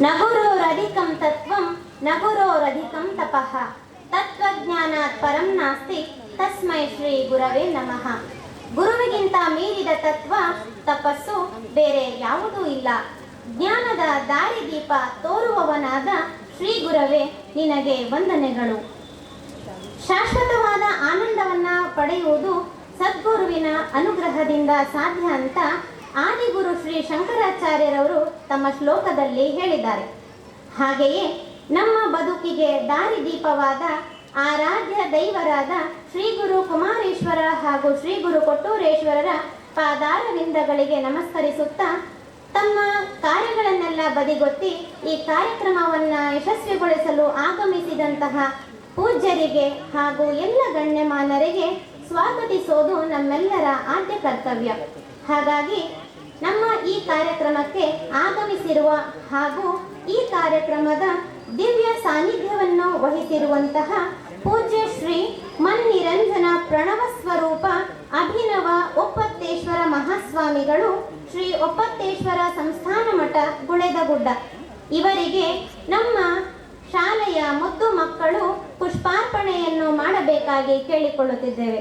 ನಗುರೋರಧಿಕಂ ತತ್ವಂ ನಗುರೋರಧಿಕಂ ತಪಃ ತತ್ವಜ್ಞಾನಾತ್ ಪರಂ ನಾಸ್ತಿ ತಸ್ಮೈ ಶ್ರೀ ಗುರವೇ ನಮಃ. ಗುರುವಿಗಿಂತ ಮೀರಿದ ತತ್ವ ತಪಸ್ಸು ಬೇರೆ ಯಾವುದೂ ಇಲ್ಲ. ಜ್ಞಾನದ ದಾರಿದೀಪ ತೋರುವವನಾದ ಶ್ರೀ ಗುರವೇ ನಿನಗೆ ವಂದನೆಗಳು. ಶಾಶ್ವತವಾದ ಆನಂದವನ್ನ ಪಡೆಯುವುದು ಸದ್ಗುರುವಿನ ಅನುಗ್ರಹದಿಂದ ಸಾಧ್ಯ ಅಂತ ಆದಿಗುರು ಶ್ರೀ ಶಂಕರಾಚಾರ್ಯರವರು ತಮ್ಮ ಶ್ಲೋಕದಲ್ಲಿ ಹೇಳಿದ್ದಾರೆ. ಹಾಗೆಯೇ ನಮ್ಮ ಬದುಕಿಗೆ ದಾರಿದೀಪವಾದ ಆರಾಧ್ಯ ದೈವರಾದ ಶ್ರೀ ಗುರು ಕುಮಾರೇಶ್ವರ ಹಾಗೂ ಶ್ರೀ ಗುರು ಕೊಟ್ಟೂರೇಶ್ವರರ ಪಾದಾರವಿಂದಗಳಿಗೆ ನಮಸ್ಕರಿಸುತ್ತಾ ತಮ್ಮ ಕಾರ್ಯಗಳನ್ನೆಲ್ಲ ಬದಿಗೊತ್ತಿ ಈ ಕಾರ್ಯಕ್ರಮವನ್ನು ಯಶಸ್ವಿಗೊಳಿಸಲು ಆಗಮಿಸಿದಂತಹ ಪೂಜ್ಯರಿಗೆ ಹಾಗೂ ಎಲ್ಲ ಗಣ್ಯಮಾನರಿಗೆ ಸ್ವಾಗತಿಸೋದು ನಮ್ಮೆಲ್ಲರ ಆದ್ಯ ಕರ್ತವ್ಯ. ಹಾಗಾಗಿ ನಮ್ಮ ಈ ಕಾರ್ಯಕ್ರಮಕ್ಕೆ ಆಗಮಿಸಿರುವ ಹಾಗೂ ಈ ಕಾರ್ಯಕ್ರಮದ ದಿವ್ಯ ಸಾನ್ನಿಧ್ಯವನ್ನು ವಹಿಸಿರುವಂತಹ ಪೂಜ್ಯ ಶ್ರೀ ಮನ್ನಿರಂಜನ ಪ್ರಣವ ಸ್ವರೂಪ ಅಭಿನವ ಒಪ್ಪತ್ತೇಶ್ವರ ಮಹಾಸ್ವಾಮಿಗಳು, ಶ್ರೀ ಒಪ್ಪತ್ತೇಶ್ವರ ಸಂಸ್ಥಾನ ಮಠ ಗುಳೆದಗುಡ್ಡ ಇವರಿಗೆ ನಮ್ಮ ಶಾಲೆಯ ಮುದ್ದು ಮಕ್ಕಳು ಪುಷ್ಪಾರ್ಪಣೆಯನ್ನು ಮಾಡಬೇಕಾಗಿ ಕೇಳಿಕೊಳ್ಳುತ್ತಿದ್ದೇವೆ.